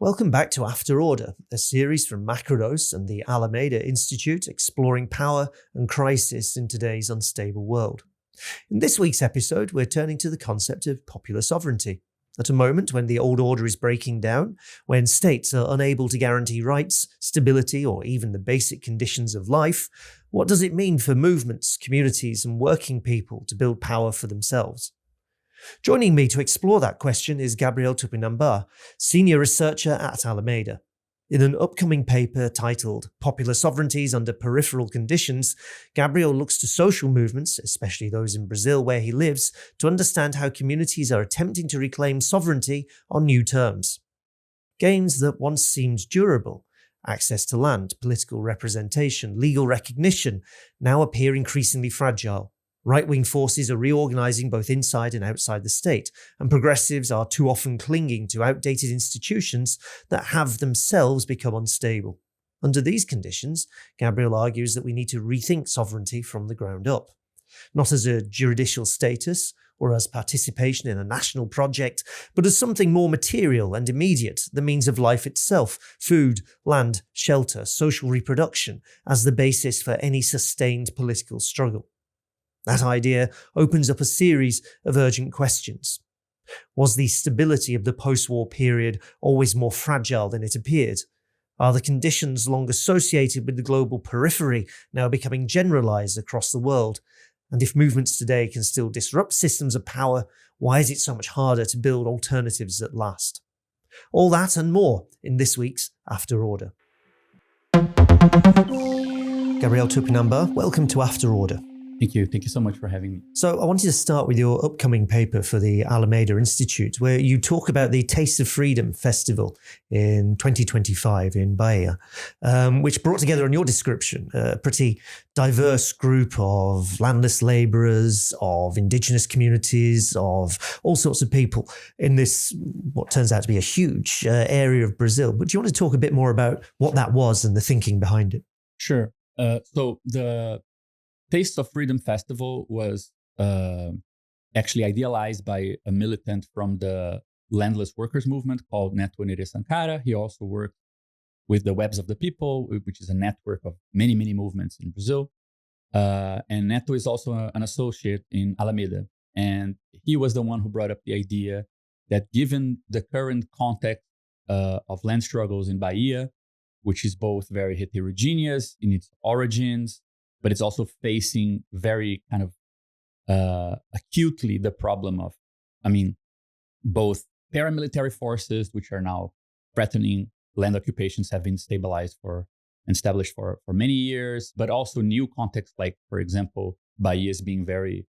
Welcome back to After Order, a series from Macrodose and the Alameda Institute exploring power and crisis in today's unstable world. In this week's episode, we're turning to the concept of popular sovereignty. At a moment when the old order is breaking down, when states are unable to guarantee rights, stability, or even the basic conditions of life, what does it mean for movements, communities, and working people to build power for themselves? Joining me to explore that question is Gabriel Tupinambá, senior researcher at Alameda. In an upcoming paper titled Popular Sovereignties Under Peripheral Conditions, Gabriel looks to social movements, especially those in Brazil where he lives, to understand how communities are attempting to reclaim sovereignty on new terms. Gains that once seemed durable, access to land, political representation, legal recognition, now appear increasingly fragile. Right-wing forces are reorganising both inside and outside the state, and progressives are too often clinging to outdated institutions that have themselves become unstable. Under these conditions, Gabriel argues that we need to rethink sovereignty from the ground up. Not as a juridical status or as participation in a national project, but as something more material and immediate, the means of life itself, food, land, shelter, social reproduction, as the basis for any sustained political struggle. That idea opens up a series of urgent questions. Was the stability of the post-war period always more fragile than it appeared? Are the conditions long associated with the global periphery now becoming generalized across the world? And if movements today can still disrupt systems of power, why is it so much harder to build alternatives that last? All that and more in this week's After Order. Gabriel Tupinambá, welcome to After Order. Thank you. Thank you so much for having me. So I wanted to start with your upcoming paper for the Alameda Institute, where you talk about the Taste of Freedom Festival in 2025 in Bahia, which brought together, on your description, a pretty diverse group of landless labourers, of indigenous communities, of all sorts of people in this, what turns out to be a huge area of Brazil. But do you want to talk a bit more about what that was and the thinking behind it? Sure. So the Taste of Freedom Festival was actually idealized by a militant from the landless workers movement called Neto Sankara. He also worked with the Webs of the People, which is a network of many, many movements in Brazil. And Neto is also an associate in Alameda. And he was the one who brought up the idea that given the current context of land struggles in Bahia, which is both very heterogeneous in its origins, but it's also facing very kind of acutely the problem of, both paramilitary forces, which are now threatening land occupations, have been established for many years, but also new contexts like, for example, Bahia is being very,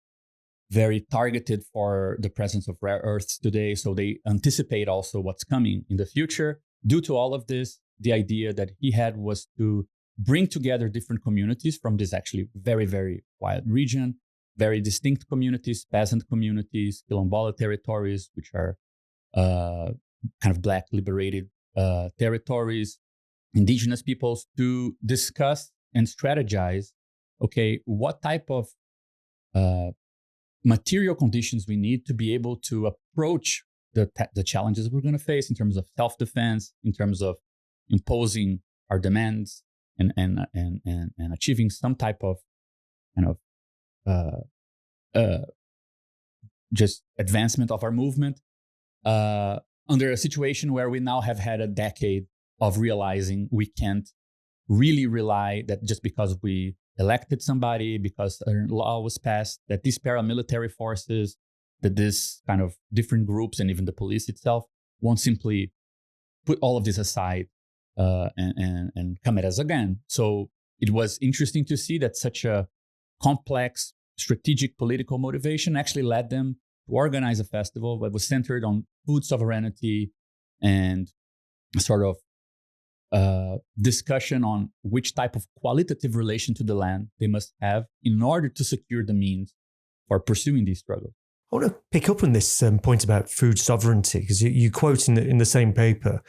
very targeted for the presence of rare earths today. So they anticipate also what's coming in the future. Due to all of this, the idea that he had was to bring together different communities from this actually very, very wide region, very distinct communities, peasant communities, quilombola territories, which are kind of Black liberated territories, indigenous peoples, to discuss and strategize, okay, what type of material conditions we need to be able to approach the challenges we're going to face in terms of self-defense, in terms of imposing our demands, and achieving some type of just advancement of our movement under a situation where we now have had a decade of realizing we can't really rely that just because we elected somebody, because a law was passed, that these paramilitary forces, that this kind of different groups and even the police itself won't simply put all of this aside and come at us again. So it was interesting to see that such a complex strategic political motivation actually led them to organize a festival that was centered on food sovereignty and sort of discussion on which type of qualitative relation to the land they must have in order to secure the means for pursuing these struggles. I want to pick up on this point about food sovereignty, because you quote in the same paper,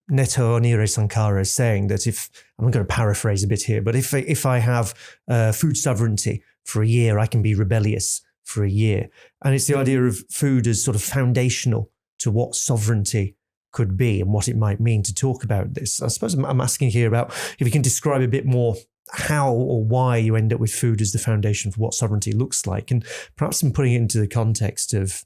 Neto Sankara is saying that if, I'm going to paraphrase a bit here, but if I have food sovereignty for a year, I can be rebellious for a year. And it's the idea of food as sort of foundational to what sovereignty could be and what it might mean to talk about this. I suppose I'm asking here about if you can describe a bit more how or why you end up with food as the foundation for what sovereignty looks like, and perhaps in putting it into the context of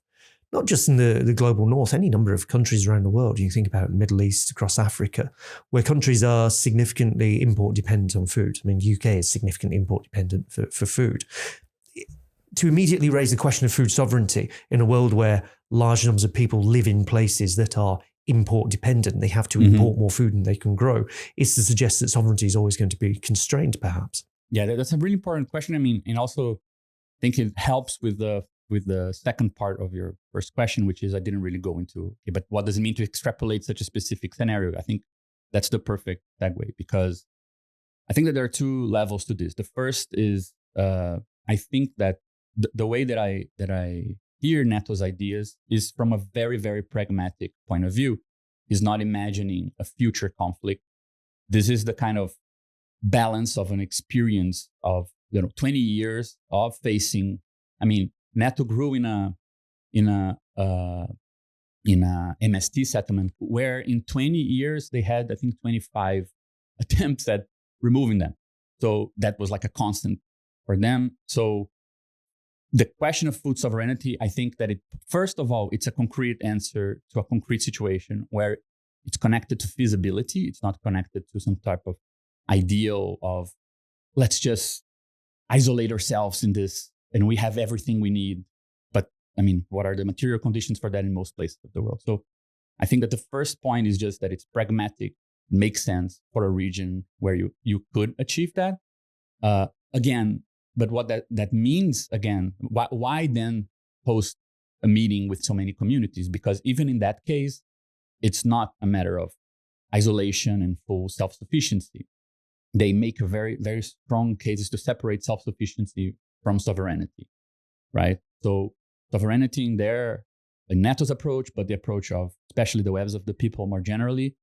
not just in the global north, any number of countries around the world. You can think about the Middle East, across Africa, where countries are significantly import dependent on food. I mean, UK is significantly import dependent for food. To immediately raise the question of food sovereignty in a world where large numbers of people live in places that are import dependent, they have to import more food than they can grow, is to suggest that sovereignty is always going to be constrained, perhaps. Yeah, that's a really important question. I mean, and also I think it helps with the second part of your first question, which is I didn't really go into, okay, but what does it mean to extrapolate such a specific scenario? I think that's the perfect segue, because I think that there are two levels to this. The first is I think that the way that I hear Neto's ideas is from a very, very pragmatic point of view. Is not imagining a future conflict. This is the kind of balance of an experience of 20 years of facing. I mean, Neto grew in a MST settlement where in 20 years they had, I think, 25 attempts at removing them. So that was like a constant for them. So the question of food sovereignty, I think that first of all, it's a concrete answer to a concrete situation where it's connected to feasibility. It's not connected to some type of ideal of let's just isolate ourselves in this and we have everything we need. But I mean, what are the material conditions for that in most places of the world? So I think that the first point is just that it's pragmatic, makes sense for a region where you could achieve that. Again, but what that means, again, why then host a meeting with so many communities? Because even in that case, it's not a matter of isolation and full self-sufficiency. They make a very, very strong cases to separate self-sufficiency from sovereignty, right? So sovereignty in Neto's approach, but the approach of especially the webs of the people more generally,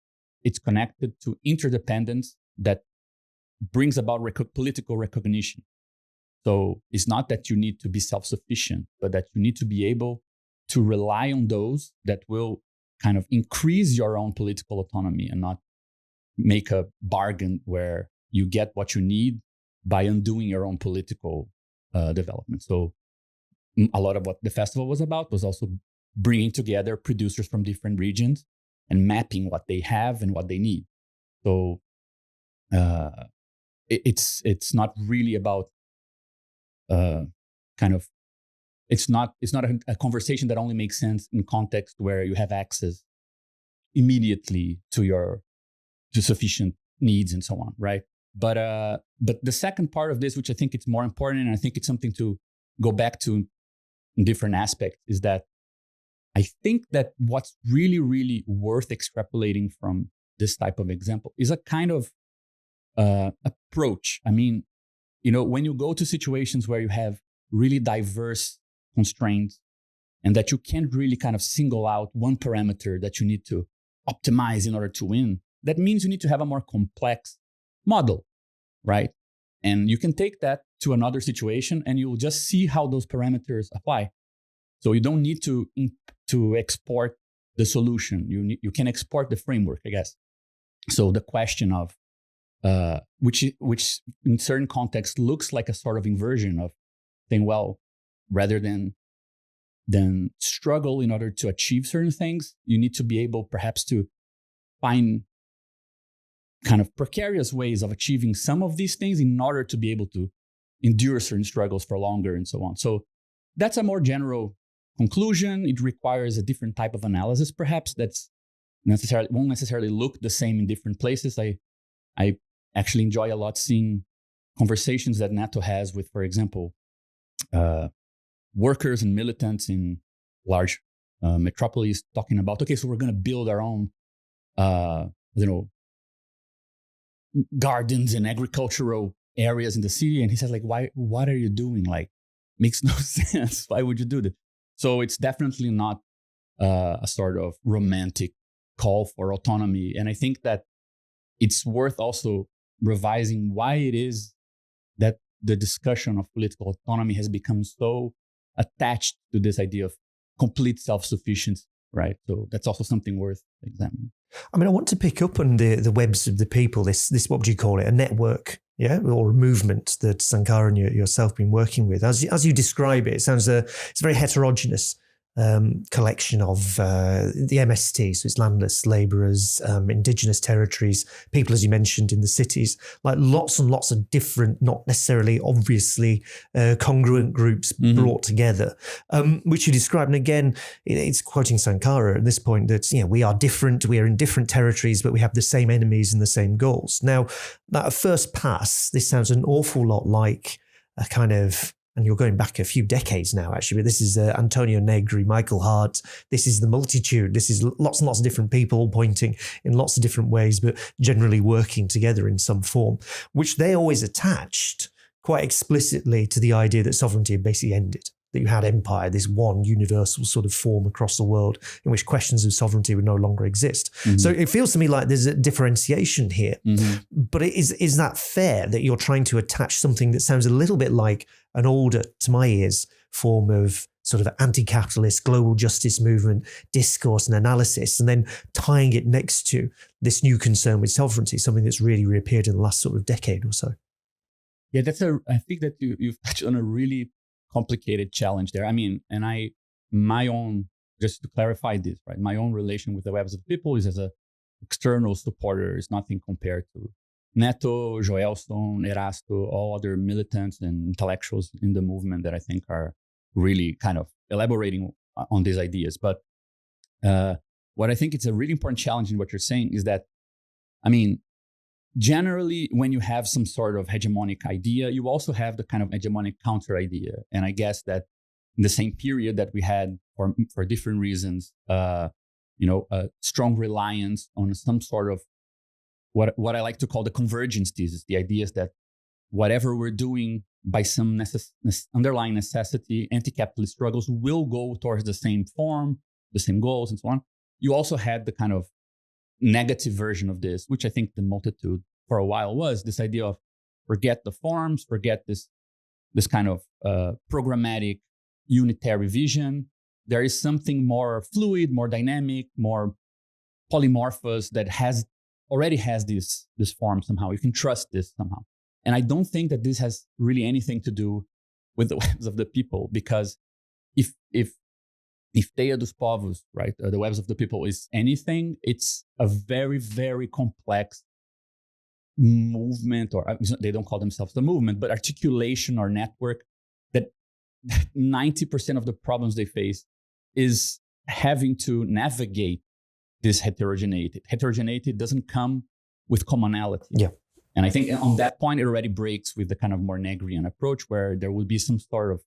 it's connected to interdependence that brings about political recognition. So it's not that you need to be self-sufficient, but that you need to be able to rely on those that will kind of increase your own political autonomy and not make a bargain where you get what you need by undoing your own political development. So a lot of what the festival was about was also bringing together producers from different regions and mapping what they have and what they need. So it's not really about it's not a conversation that only makes sense in context where you have access immediately to sufficient needs and so on, right? But the second part of this, which I think it's more important, and I think it's something to go back to in different aspects, is that I think that what's really, really worth extrapolating from this type of example is a kind of approach. I mean, when you go to situations where you have really diverse constraints and that you can't really kind of single out one parameter that you need to optimize in order to win, that means you need to have a more complex model, right? And you can take that to another situation and you'll just see how those parameters apply. So you don't need to export the solution. You can export the framework, I guess. So the question of which in certain contexts looks like a sort of inversion of saying, well, rather than struggle in order to achieve certain things, you need to be able perhaps to find kind of precarious ways of achieving some of these things in order to be able to endure certain struggles for longer and so on. So that's a more general conclusion. It requires a different type of analysis, perhaps, that's won't necessarily look the same in different places. I actually enjoy a lot seeing conversations that Neto has with, for example, workers and militants in large metropolis talking about, okay, so we're going to build our own, gardens and agricultural areas in the city. And he says, like, what are you doing? Like, makes no sense. Why would you do that? So it's definitely not a sort of romantic call for autonomy. And I think that it's worth also revising why it is that the discussion of political autonomy has become so attached to this idea of complete self-sufficiency. right? So that's also something worth examining. I mean, I want to pick up on the webs of the people, this what would you call it, a network, yeah, or a movement that Sankara and yourself been working with. As you describe it, it sounds it's a very heterogeneous collection of the MST, so it's landless labourers, indigenous territories, people, as you mentioned, in the cities, like lots and lots of different, not necessarily obviously congruent groups brought together, which you describe. And again, it's quoting Sankara at this point that, we are different, we are in different territories, but we have the same enemies and the same goals. Now, at first pass, this sounds an awful lot like a kind of, and you're going back a few decades now, actually, but this is Antonio Negri, Michael Hart. This is the multitude. This is lots and lots of different people pointing in lots of different ways, but generally working together in some form, which they always attached quite explicitly to the idea that sovereignty had basically ended, that you had empire, this one universal sort of form across the world in which questions of sovereignty would no longer exist. So it feels to me like there's a differentiation here. But is that fair, that you're trying to attach something that sounds a little bit like an older, to my ears, form of sort of anti-capitalist global justice movement discourse and analysis, and then tying it next to this new concern with sovereignty, something that's really reappeared in the last sort of decade or so? Yeah, I think that you've touched on a really complicated challenge there. I mean, my own, just to clarify this, right? My own relation with the Webs of the People is as an external supporter, is nothing compared to Neto, Joelson, Erasto, all other militants and intellectuals in the movement that I think are really kind of elaborating on these ideas. But what I think it's a really important challenge in what you're saying is that, I mean, generally, when you have some sort of hegemonic idea, you also have the kind of hegemonic counter idea. And I guess that in the same period that we had, for different reasons, a strong reliance on some sort of what I like to call the convergence thesis, the idea is that whatever we're doing by some underlying necessity, anti-capitalist struggles will go towards the same form, the same goals, and so on. You also had the kind of negative version of this, which I think the multitude for a while was this idea of forget the forms, forget this kind of programmatic unitary vision. There is something more fluid, more dynamic, more polymorphous that already has this form somehow. You can trust this somehow. And I don't think that this has really anything to do with the Webs of the People, because if Teia dos Povos, right, the Webs of the People is anything, it's a very, very complex movement, or they don't call themselves the movement, but articulation or network that 90% of the problems they face is having to navigate this heterogeneity. Heterogeneity doesn't come with commonality. Yeah. And I think on that point, it already breaks with the kind of more Negrian approach, where there will be some sort of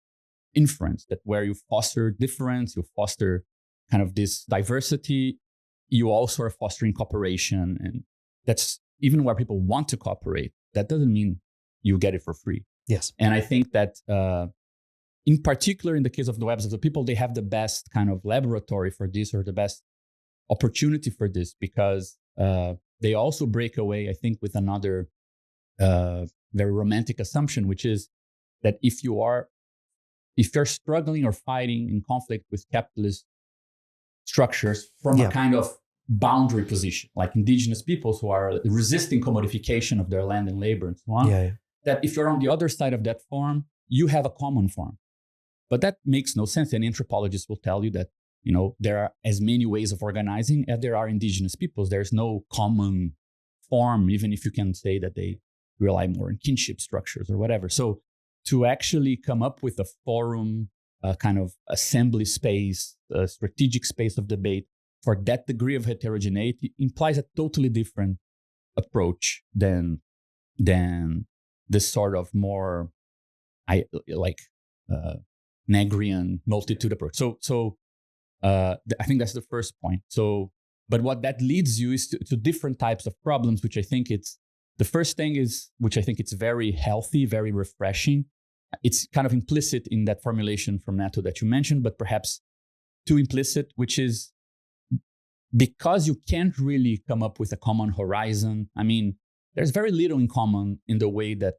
inference that where you foster difference, you foster kind of this diversity, you also are fostering cooperation. And that's even where people want to cooperate. That doesn't mean you get it for free. Yes. And I think that in particular, in the case of the Webs of the People, they have the best kind of laboratory for this, or the best opportunity for this, because they also break away, I think, with another very romantic assumption, which is that if you're struggling or fighting in conflict with capitalist structures from a kind of boundary position, like indigenous peoples who are resisting commodification of their land and labor and so on, that if you're on the other side of that form, you have a common form. But that makes no sense. And anthropologists will tell you that, there are as many ways of organizing as there are indigenous peoples. There's no common form, even if you can say that they rely more on kinship structures or whatever. So to actually come up with a forum, a kind of assembly space, a strategic space of debate for that degree of heterogeneity implies a totally different approach than this sort of more Negrian multitude approach. So I think that's the first point. So, but what that leads you is to different types of problems, which I think the first thing is, which I think it's very healthy, very refreshing. It's kind of implicit in that formulation from Neto that you mentioned, but perhaps too implicit, which is because you can't really come up with a common horizon. I mean, there's very little in common in the way that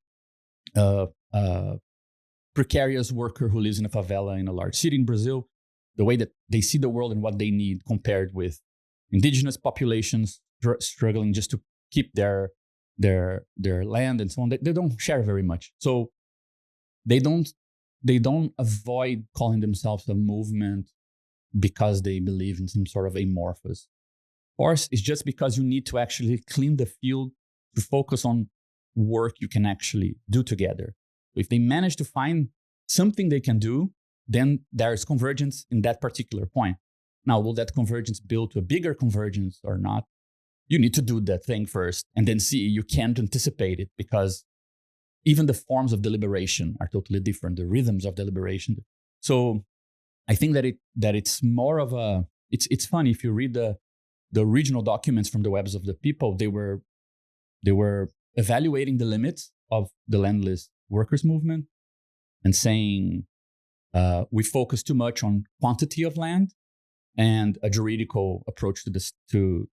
precarious worker who lives in a favela in a large city in Brazil the way that they see the world and what they need compared with indigenous populations struggling just to keep their land and so on. They don't share very much. So they don't avoid calling themselves a movement because they believe in some sort of amorphous force. It's just because you need to actually clean the field to focus on work you can actually do together. If they manage to find something they can do, then there is convergence in that particular point. Now, will that convergence build to a bigger convergence or not? You need to do that thing first and then see. You can't anticipate it because even the forms of deliberation are totally different, the rhythms of deliberation. So I think that it's more of a, it's funny, if you read the original documents from the Webs of the People, they were evaluating the limits of the landless workers movement and saying we focus too much on quantity of land and a juridical approach to this to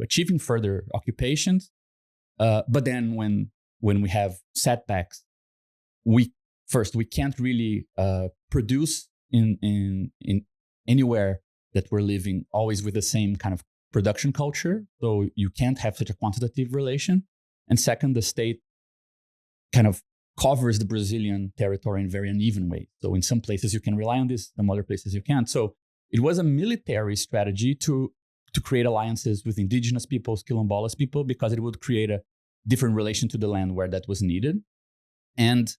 achieving further occupations. But then when we have setbacks, we can't really produce in anywhere that we're living always with the same kind of production culture. So you can't have such a quantitative relation. And second, the state kind of covers the Brazilian territory in very uneven ways. So in some places you can rely on this, some other places you can't. So it was a military strategy to create alliances with indigenous peoples, quilombolas people, because it would create a different relation to the land where that was needed. And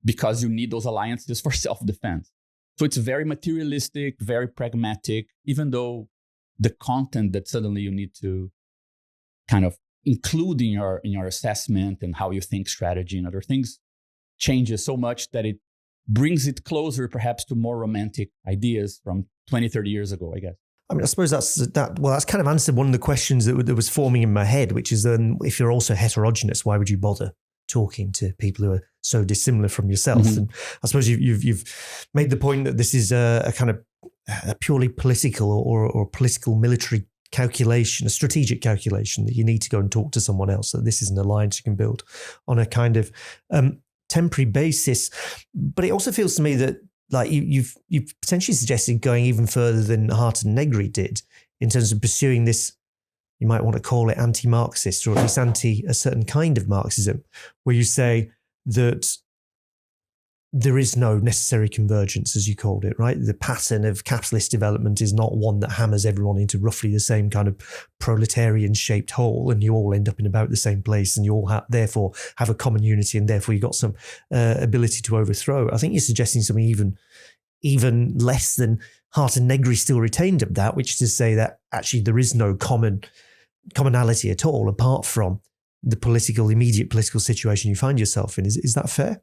because you need those alliances for self-defense. So it's very materialistic, very pragmatic, even though the content that suddenly you need to kind of include in your assessment and how you think strategy and other things changes so much that it brings it closer perhaps to more romantic ideas from 20, 30 years ago, I guess. I mean, I suppose that's kind of answered one of the questions that was forming in my head, which is then if you're also heterogeneous, why would you bother talking to people who are so dissimilar from yourself? Mm-hmm. And I suppose you've made the point that this is a kind of a purely political or political military calculation, a strategic calculation, that you need to go and talk to someone else. So this is an alliance you can build on a kind of temporary basis. But it also feels to me that like you've potentially suggested going even further than Hart and Negri did in terms of pursuing this, you might want to call it anti-Marxist, or at least anti a certain kind of Marxism, where you say that there is no necessary convergence, as you called it, right? The pattern of capitalist development is not one that hammers everyone into roughly the same kind of proletarian-shaped hole, and you all end up in about the same place, and you all therefore have a common unity, and therefore you've got some ability to overthrow. I think you're suggesting something even less than Hart and Negri still retained of that, which is to say that actually there is no commonality at all apart from the immediate political situation you find yourself in. Is that fair?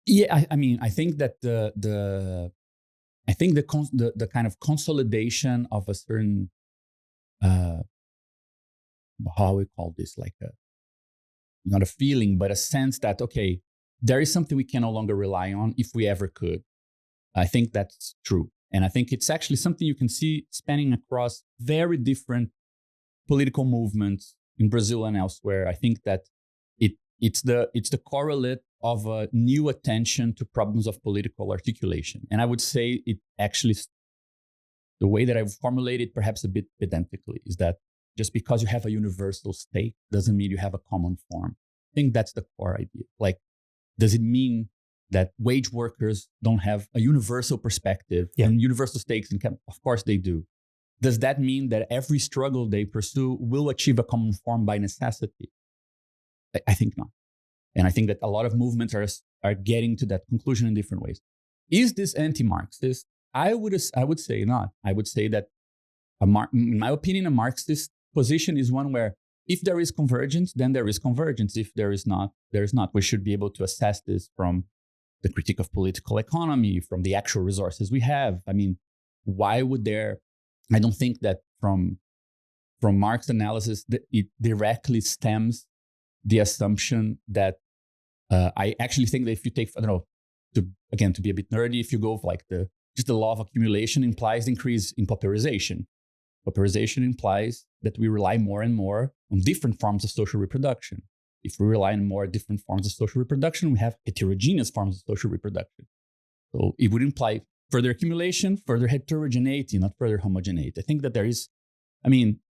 Yeah, I mean, I think that the kind of consolidation of a certain how we call this, like not a feeling, but a sense that okay, there is something we can no longer rely on if we ever could. I think that's true, and I think it's actually something you can see spanning across very different political movements in Brazil and elsewhere. I think that it's the correlate of a new attention to problems of political articulation. And I would say it actually, the way that I've formulated perhaps a bit pedantically, is that just because you have a universal stake doesn't mean you have a common form. I think that's the core idea. Like, does it mean that wage workers don't have a universal perspective and universal stakes? Of course they do. Does that mean that every struggle they pursue will achieve a common form by necessity? I think not. And I think that a lot of movements are getting to that conclusion in different ways. Is this anti-Marxist? I would say not. I would say that, in my opinion, a Marxist position is one where if there is convergence, then there is convergence. If there is not, there is not. We should be able to assess this from the critique of political economy, from the actual resources we have. I mean, why would there? I don't think that from Marx analysis that it directly stems the assumption that I actually think that if you take, I don't know, to be a bit nerdy, if you go for like the law of accumulation implies increase in pauperization. Pauperization implies that we rely more and more on different forms of social reproduction. If we rely on more different forms of social reproduction, we have heterogeneous forms of social reproduction. So it would imply further accumulation, further heterogeneity, not further homogeneity. I think that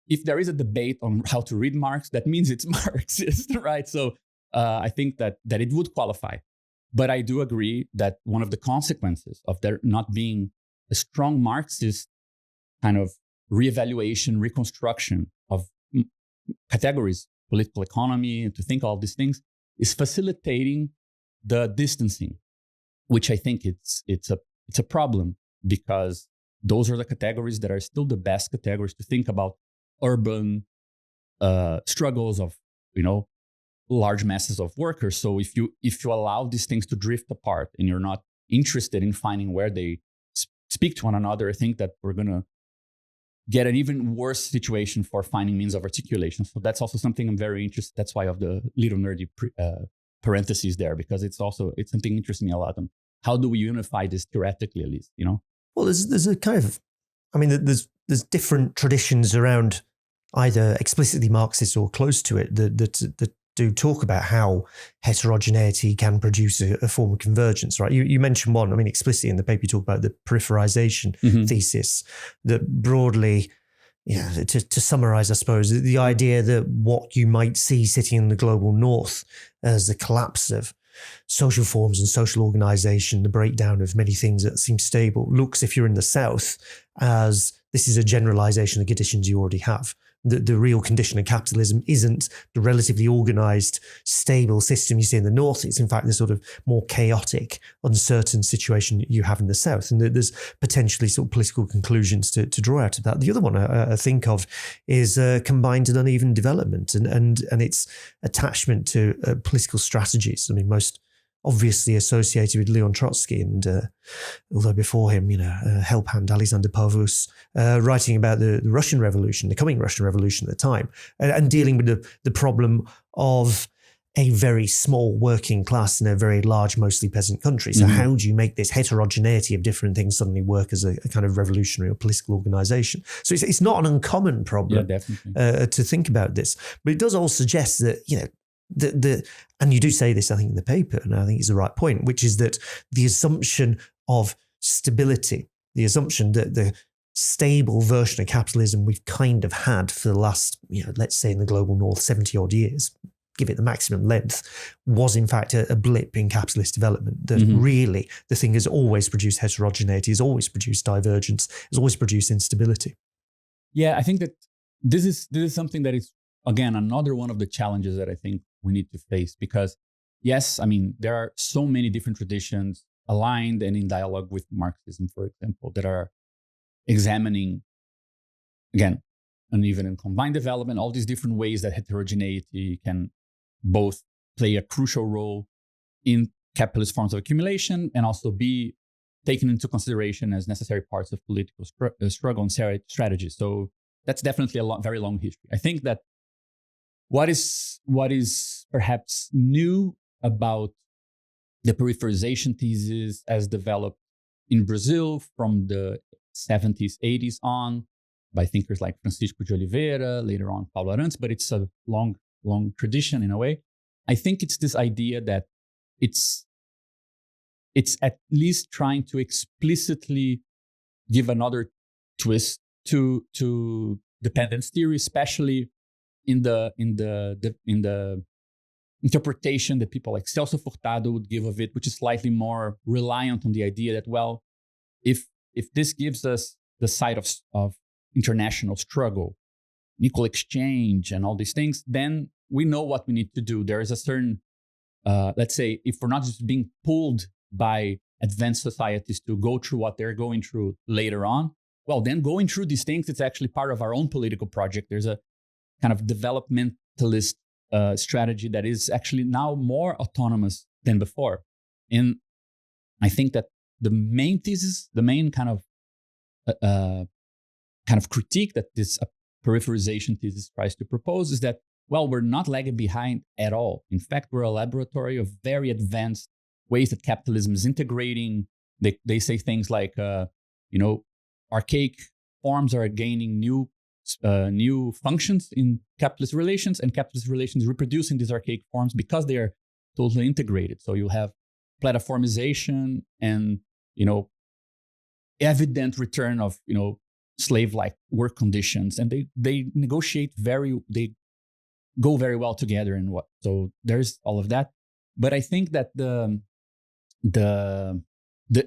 if there is a debate on how to read Marx, that means it's Marxist, right? So I think that it would qualify. But I do agree that one of the consequences of there not being a strong Marxist kind of reevaluation, reconstruction of categories, political economy, to think all these things, is facilitating the distancing, which I think it's a problem, because those are the categories that are still the best categories to think about urban struggles of, large masses of workers. So if you allow these things to drift apart and you're not interested in finding where they speak to one another, I think that we're going to get an even worse situation for finding means of articulation. So that's also something I'm very interested. That's why I have the little nerdy parentheses there, because it's something interesting a lot on how do we unify this theoretically, at least, Well, there's a kind of, there's different traditions around either explicitly Marxist or close to it that do talk about how heterogeneity can produce a form of convergence, right? You mentioned one, explicitly in the paper you talk about the peripherization thesis, that broadly, to summarize, I suppose, the idea that what you might see sitting in the global north as the collapse of social forms and social organization, the breakdown of many things that seem stable, looks, if you're in the south, as this is a generalization of conditions you already have. The real condition of capitalism isn't the relatively organized, stable system you see in the north. It's in fact the sort of more chaotic, uncertain situation you have in the south. And there's potentially sort of political conclusions to draw out of that. The other one I think of is combined and uneven development and its attachment to political strategies. Most obviously associated with Leon Trotsky, and although before him, help hand Alexander Pavus, writing about the Russian Revolution, the coming Russian Revolution at the time, and dealing with the problem of a very small working class in a very large, mostly peasant country. So how do you make this heterogeneity of different things suddenly work as a kind of revolutionary or political organization? So it's not an uncommon problem to think about this, but it does all suggest that, and you do say this, I think, in the paper, and I think it's the right point, which is that the assumption of stability, the assumption that the stable version of capitalism we've kind of had for the last, let's say in the global north, 70 odd years, give it the maximum length, was in fact a blip in capitalist development. That really the thing has always produced heterogeneity, has always produced divergence, has always produced instability. Yeah, I think that this is something that is, again, another one of the challenges that I think we need to face, because yes, there are so many different traditions aligned and in dialogue with Marxism, for example, that are examining, again, uneven and combined development, all these different ways that heterogeneity can both play a crucial role in capitalist forms of accumulation and also be taken into consideration as necessary parts of political struggle and strategy. So that's definitely a very long history. I think that what is perhaps new about the peripherization thesis as developed in Brazil from the 70s, 80s on by thinkers like Francisco de Oliveira, later on Paulo Arantes, but it's a long tradition in a way. I think it's this idea that it's at least trying to explicitly give another twist to dependence theory, especially in the interpretation that people like Celso Furtado would give of it, which is slightly more reliant on the idea that, well, if this gives us the side of international struggle, equal exchange, and all these things, then we know what we need to do. There is a certain, let's say, if we're not just being pulled by advanced societies to go through what they're going through later on, well, then going through these things, it's actually part of our own political project. There's a kind of developmentalist strategy that is actually now more autonomous than before. And I think that the main thesis, the main kind of critique that this peripherization thesis tries to propose is that, well, we're not lagging behind at all. In fact, we're a laboratory of very advanced ways that capitalism is integrating. They say things like, archaic forms are gaining new functions in capitalist relations, and capitalist relations reproducing these archaic forms because they are totally integrated. So you have platformization and evident return of, slave-like work conditions, and they they go very well together and so there's all of that. But I think that the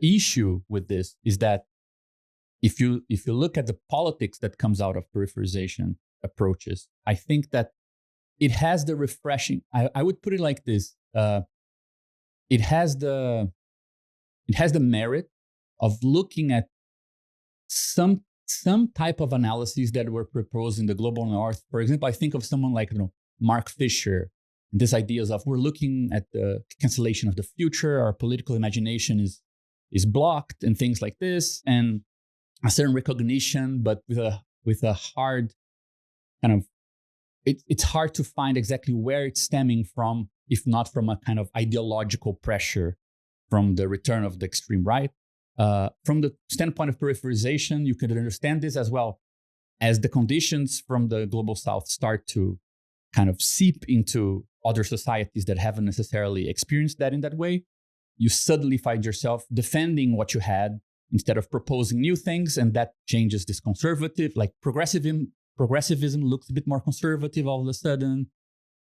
issue with this is that if you look at the politics that comes out of peripherization approaches, I think that it has the refreshing, I would put it like this, it has the merit of looking at some type of analyses that were proposed in the global north. For example, I think of someone like Mark Fisher, and these ideas of we're looking at the cancellation of the future, our political imagination is blocked, and things like this, and a certain recognition, but with a hard kind of, it's hard to find exactly where it's stemming from, if not from a kind of ideological pressure from the return of the extreme right. From the standpoint of peripherization, you could understand this as well as the conditions from the global south start to kind of seep into other societies that haven't necessarily experienced that in that way. You suddenly find yourself defending what you had instead of proposing new things, and that changes this conservative, like progressivism looks a bit more conservative all of a sudden.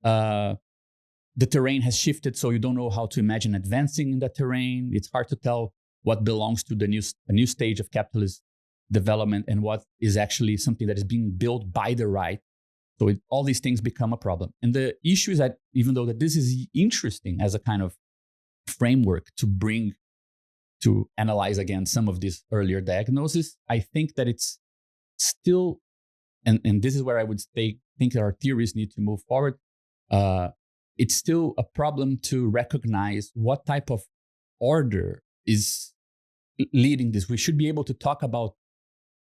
The terrain has shifted, so you don't know how to imagine advancing in that terrain. It's hard to tell what belongs to a new stage of capitalist development and what is actually something that is being built by the right. So all these things become a problem. And the issue is that even though that this is interesting as a kind of framework to analyze again some of these earlier diagnoses, I think that it's still, and this is where I would think that our theories need to move forward. It's still a problem to recognize what type of order is leading this. We should be able to talk about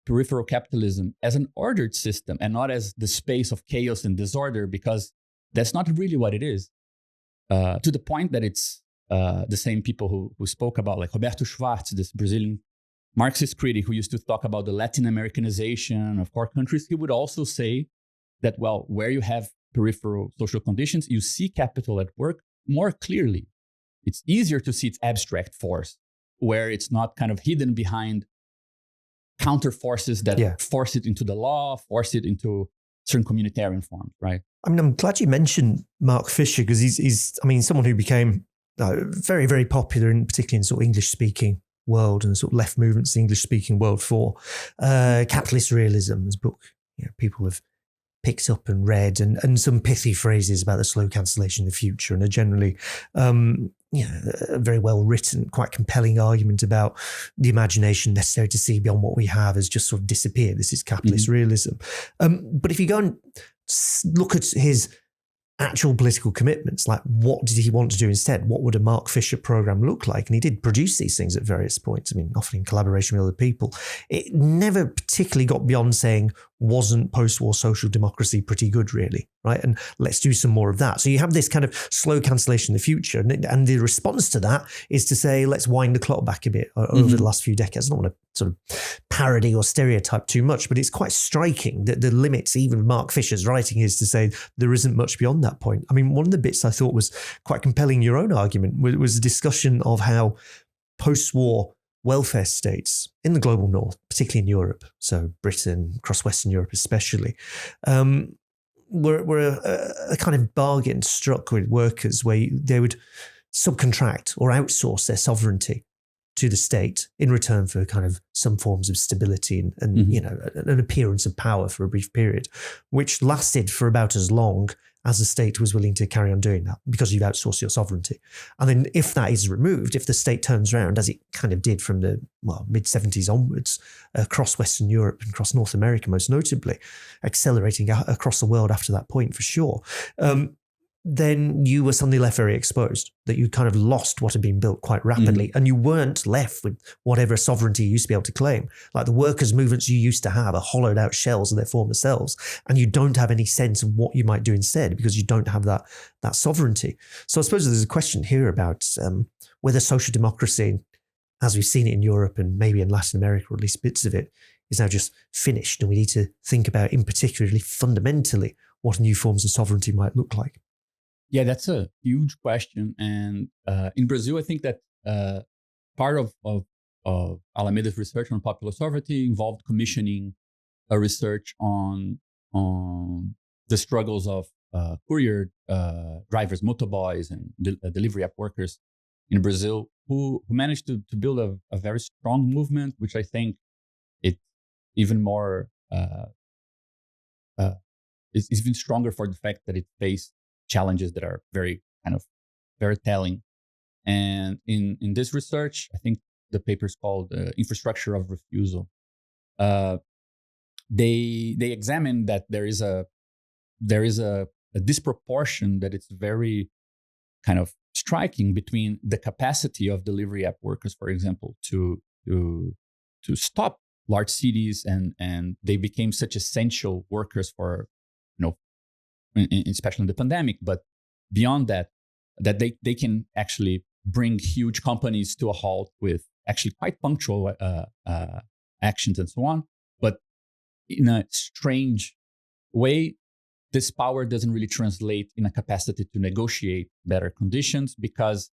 peripheral capitalism as an ordered system and not as the space of chaos and disorder, because that's not really what it is. To the point that it's the same people who spoke about, like Roberto Schwartz, this Brazilian Marxist critic who used to talk about the Latin Americanization of core countries, he would also say that, well, where you have peripheral social conditions, you see capital at work more clearly. It's easier to see its abstract force, where it's not kind of hidden behind counter forces that force it into the law, force it into certain communitarian forms, right? I mean, I'm glad you mentioned Mark Fisher, because he's someone who became very, very popular, particularly in sort of English-speaking world and sort of left movements, English-speaking world, for capitalist realism. His book, people have picked up and read, and some pithy phrases about the slow cancellation of the future, and a generally a very well written, quite compelling argument about the imagination necessary to see beyond what we have has just sort of disappeared. This is capitalist realism. But if you go and look at his actual political commitments, like what did he want to do instead? What would a Mark Fisher program look like? And he did produce these things at various points. I mean, often in collaboration with other people. It never particularly got beyond saying, wasn't post-war social democracy pretty good, really, right? And let's do some more of that. So you have this kind of slow cancellation in the future. And the response to that is to say, let's wind the clock back a bit over the last few decades. I don't want to sort of parody or stereotype too much, but it's quite striking that the limits, even Mark Fisher's writing, is to say there isn't much beyond that point. I mean, one of the bits I thought was quite compelling in your own argument was a discussion of how post-war welfare states in the global north, particularly in Europe, so Britain, across Western Europe especially, were a kind of bargain struck with workers where they would subcontract or outsource their sovereignty to the state in return for kind of some forms of stability and an appearance of power for a brief period, which lasted for about as long as the state was willing to carry on doing that, because you've outsourced your sovereignty. And then if that is removed, if the state turns around, as it kind of did from the mid-70s onwards, across Western Europe and across North America most notably, accelerating across the world after that point for sure, then you were suddenly left very exposed, that you kind of lost what had been built quite rapidly, and you weren't left with whatever sovereignty you used to be able to claim. Like the workers' movements you used to have are hollowed out shells of their former selves, and you don't have any sense of what you might do instead because you don't have that sovereignty. So I suppose there's a question here about whether social democracy, as we've seen it in Europe and maybe in Latin America, or at least bits of it, is now just finished, and we need to think about, in particularly fundamentally, what new forms of sovereignty might look like. Yeah, that's a huge question. And in Brazil, I think that part of Alameda's research on popular sovereignty involved commissioning a research on the struggles of courier drivers, motoboys, and delivery app workers in Brazil, who managed to build a very strong movement, which I think it's even more is even stronger for the fact that it faced challenges that are very telling. And in this research, I think the paper is called "Infrastructure of Refusal." They examine that there is a disproportion that it's very kind of striking between the capacity of delivery app workers, for example, to stop large cities, and they became such essential workers for, especially in the pandemic. But beyond that they can actually bring huge companies to a halt with actually quite punctual actions and so on. But in a strange way, this power doesn't really translate in a capacity to negotiate better conditions, because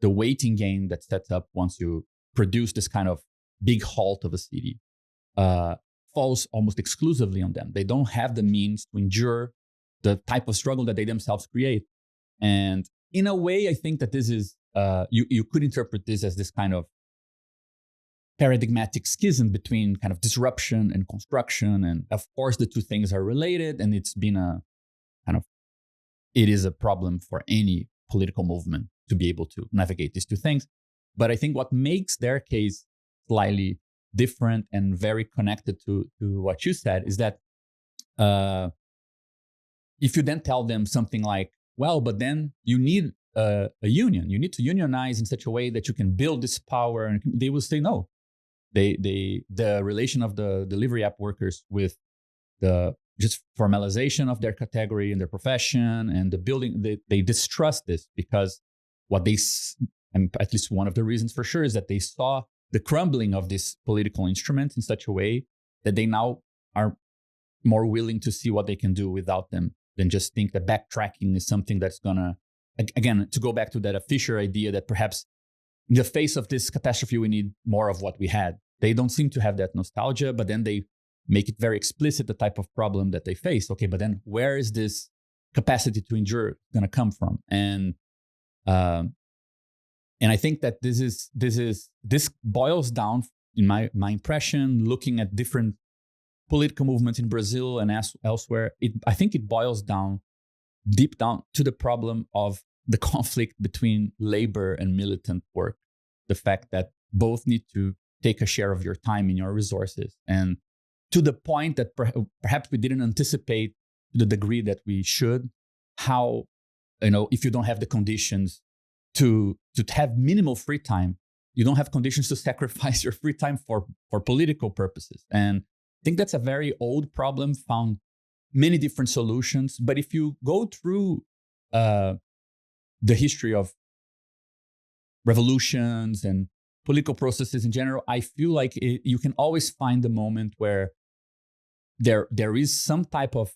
the waiting game that sets up once you produce this kind of big halt of a city falls almost exclusively on them. They don't have the means to endure the type of struggle that they themselves create. And in a way, I think that this is, you could interpret this as this kind of paradigmatic schism between kind of disruption and construction. And of course, the two things are related, and it's been it is a problem for any political movement to be able to navigate these two things. But I think what makes their case slightly different and very connected to what you said is that if you then tell them something like, well, but then you need a union, you need to unionize in such a way that you can build this power, and they will say no. The relation of the delivery app workers with the just formalization of their category and their profession and the building, they distrust this, because what they, and at least one of the reasons for sure, is that they saw the crumbling of this political instrument in such a way that they now are more willing to see what they can do without them than just think that backtracking is something that's gonna, again, to go back to that Fisher idea that perhaps in the face of this catastrophe, we need more of what we had. They don't seem to have that nostalgia, but then they make it very explicit the type of problem that they face. Okay, but then where is this capacity to endure going to come from? And I think that this boils down, in my impression, looking at different political movements in Brazil and elsewhere. I think it boils down deep down to the problem of the conflict between labor and militant work. The fact that both need to take a share of your time and your resources. And to the point that perhaps we didn't anticipate to the degree that we should, how, if you don't have the conditions to have minimal free time, you don't have conditions to sacrifice your free time for political purposes. And I think that's a very old problem, found many different solutions. But if you go through the history of revolutions and political processes in general, I feel like you can always find the moment where there is some type of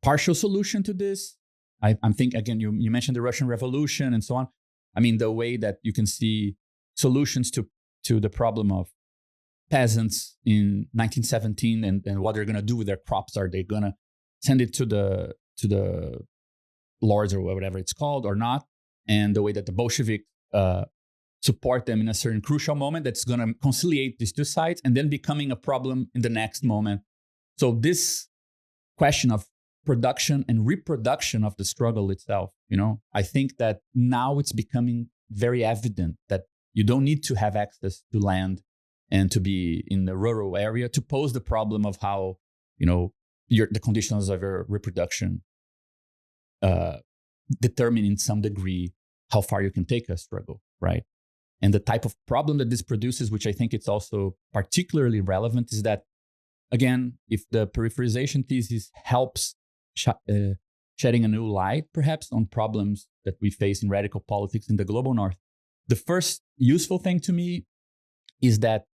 partial solution to this. I'm thinking, again, you mentioned the Russian Revolution and so on. I mean, the way that you can see solutions to the problem of peasants in 1917 and what they're going to do with their crops. Are they going to send it to the lords or whatever it's called or not? And the way that the Bolsheviks support them in a certain crucial moment that's going to conciliate these two sides, and then becoming a problem in the next moment. So this question of production and reproduction of the struggle itself, I think that now it's becoming very evident that you don't need to have access to land and to be in the rural area to pose the problem of how, the conditions of your reproduction determine in some degree how far you can take a struggle, right? And the type of problem that this produces, which I think it's also particularly relevant, is that, again, if the peripherization thesis helps shedding a new light, perhaps, on problems that we face in radical politics in the global north, the first useful thing to me is that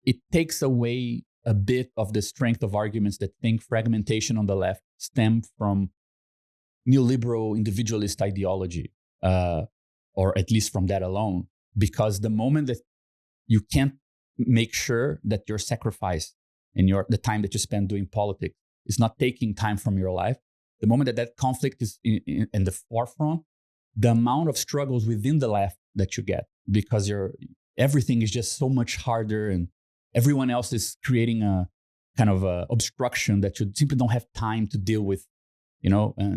it takes away a bit of the strength of arguments that think fragmentation on the left stem from neoliberal individualist ideology, or at least from that alone. Because the moment that you can't make sure that your sacrifice and the time that you spend doing politics is not taking time from your life. The moment that conflict is in the forefront, the amount of struggles within the left that you get, because everything is just so much harder, and everyone else is creating a kind of a obstruction that you simply don't have time to deal with,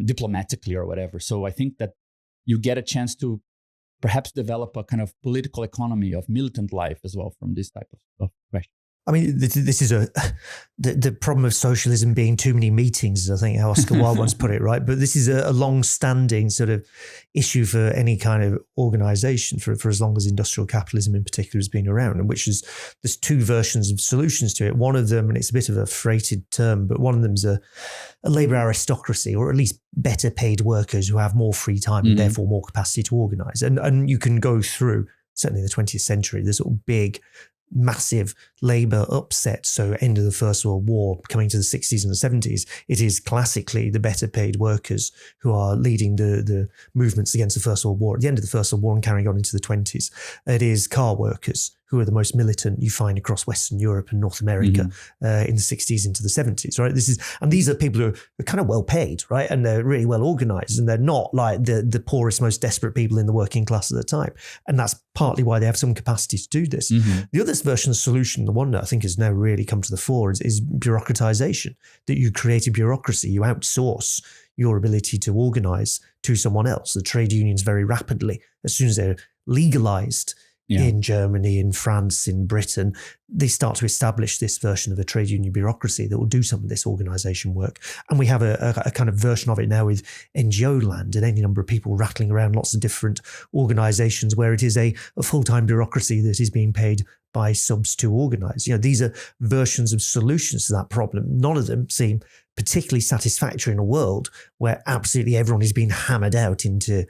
diplomatically or whatever. So I think that you get a chance to perhaps develop a kind of political economy of militant life as well from this type of question. I mean, this is the problem of socialism being too many meetings, I think how Oscar Wilde once put it, right? But this is a long-standing sort of issue for any kind of organization for as long as industrial capitalism in particular has been around, and there's two versions of solutions to it. One of them, and it's a bit of a freighted term, but one of them is a labor aristocracy, or at least better paid workers who have more free time and therefore more capacity to organize. And you can go through, certainly in the 20th century, the sort of big massive labour upset. So end of the First World War, coming to the 60s and the 70s, it is classically the better paid workers who are leading the movements against the First World War at the end of the First World War and carrying on into the 20s. It is car workers who are the most militant you find across Western Europe and North America in the 60s into the 70s, right? These are people who are kind of well paid, right? And they're really well organized, and they're not like the poorest, most desperate people in the working class at the time. And that's partly why they have some capacity to do this. The other version of the solution, the one that I think has now really come to the fore, is bureaucratization, that you create a bureaucracy, you outsource your ability to organize to someone else. The trade unions very rapidly, as soon as they're legalized, in Germany, in France, in Britain, they start to establish this version of a trade union bureaucracy that will do some of this organisation work. And we have a kind of version of it now with NGO land and any number of people rattling around lots of different organisations where it is a full-time bureaucracy that is being paid by subs to organise. These are versions of solutions to that problem. None of them seem particularly satisfactory in a world where absolutely everyone is being hammered out into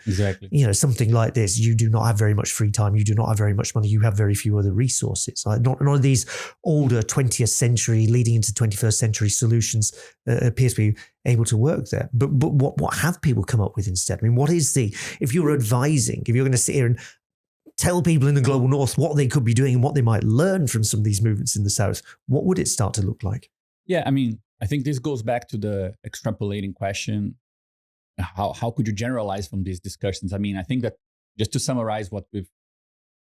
something like this. You do not have very much free time. You do not have very much money. You have very few other resources. None of these older 20th century leading into 21st century solutions appear to be able to work there. But what have people come up with instead? I mean, if you're advising, if you're going to sit here and tell people in the global north what they could be doing and what they might learn from some of these movements in the south, what would it start to look like? Yeah, I mean, I think this goes back to the extrapolating question. How could you generalize from these discussions? I mean, I think that just to summarize what we've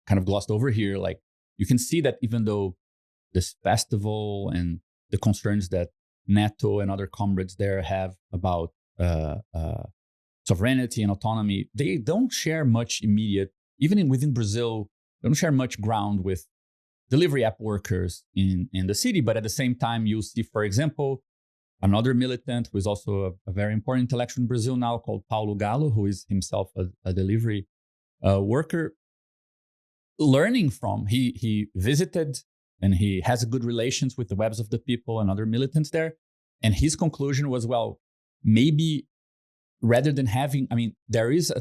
kind of glossed over here, like you can see that even though this festival and the concerns that NATO and other comrades there have about sovereignty and autonomy, they don't share much immediate, even within Brazil, they don't share much ground with delivery app workers in the city. But at the same time, you see, for example, another militant who is also a very important intellectual in Brazil now called Paulo Galo, who is himself a delivery worker, learning from, he visited and he has good relations with the Webs of the People and other militants there. And his conclusion was, well, maybe rather than having, I mean, there is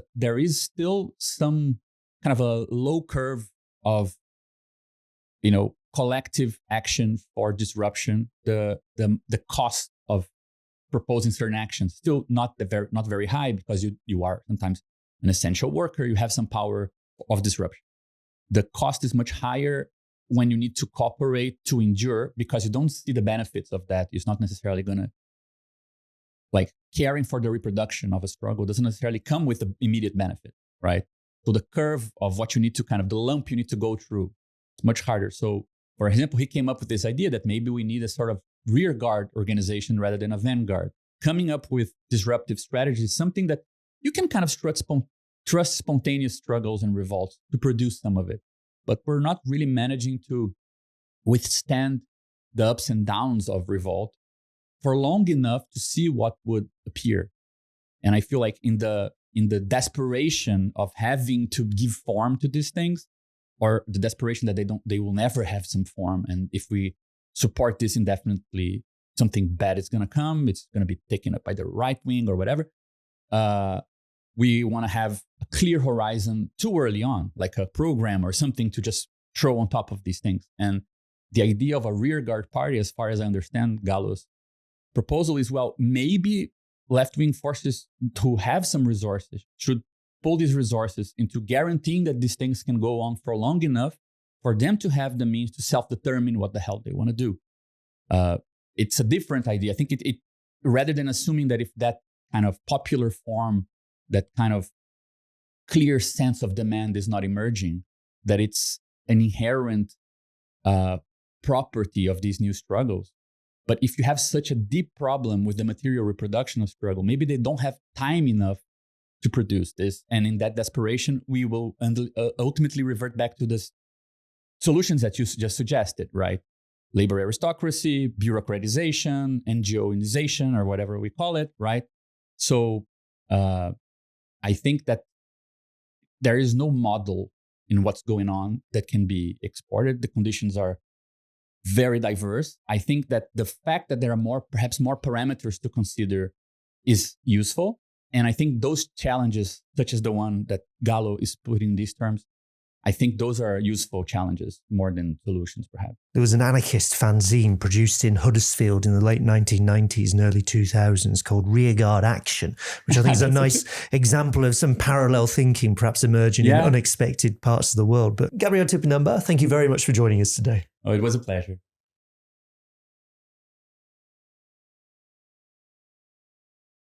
still some kind of a low curve of, collective action for disruption. The cost of proposing certain actions still not very high, because you are sometimes an essential worker. You have some power of disruption. The cost is much higher when you need to cooperate to endure, because you don't see the benefits of that. It's not necessarily gonna, like, caring for the reproduction of a struggle doesn't necessarily come with the immediate benefit, right? So the curve of what you need to the lump you need to go through, it's much harder. So, for example, he came up with this idea that maybe we need a sort of rear guard organization rather than a vanguard. Coming up with disruptive strategies, something that you can kind of trust spontaneous struggles and revolts to produce some of it. But we're not really managing to withstand the ups and downs of revolt for long enough to see what would appear. And I feel like in the desperation of having to give form to these things, or the desperation that they will never have some form, and if we support this indefinitely, something bad is going to come. It's going to be taken up by the right wing or whatever. We want to have a clear horizon too early on, like a program or something to just throw on top of these things. And the idea of a rearguard party, as far as I understand Galo's proposal, is, well, maybe left-wing forces who have some resources should pull these resources into guaranteeing that these things can go on for long enough for them to have the means to self-determine what the hell they want to do. It's a different idea. I think it rather than assuming that if that kind of popular form, that kind of clear sense of demand is not emerging, that it's an inherent property of these new struggles. But if you have such a deep problem with the material reproduction of struggle, maybe they don't have time enough to produce this. And in that desperation, we will ultimately revert back to the solutions that you just suggested, right? Labor aristocracy, bureaucratization, NGOization, or whatever we call it, right? So I think that there is no model in what's going on that can be exported. The conditions are very diverse. I think that the fact that there are perhaps more parameters to consider is useful. And I think those challenges, such as the one that Gallo is putting in these terms, I think those are useful challenges more than solutions, perhaps. There was an anarchist fanzine produced in Huddersfield in the late 1990s and early 2000s called Rearguard Action, which I think is a nice example of some parallel thinking perhaps emerging in unexpected parts of the world. But Gabriel Tupinambá, thank you very much for joining us today. Oh, it was a pleasure.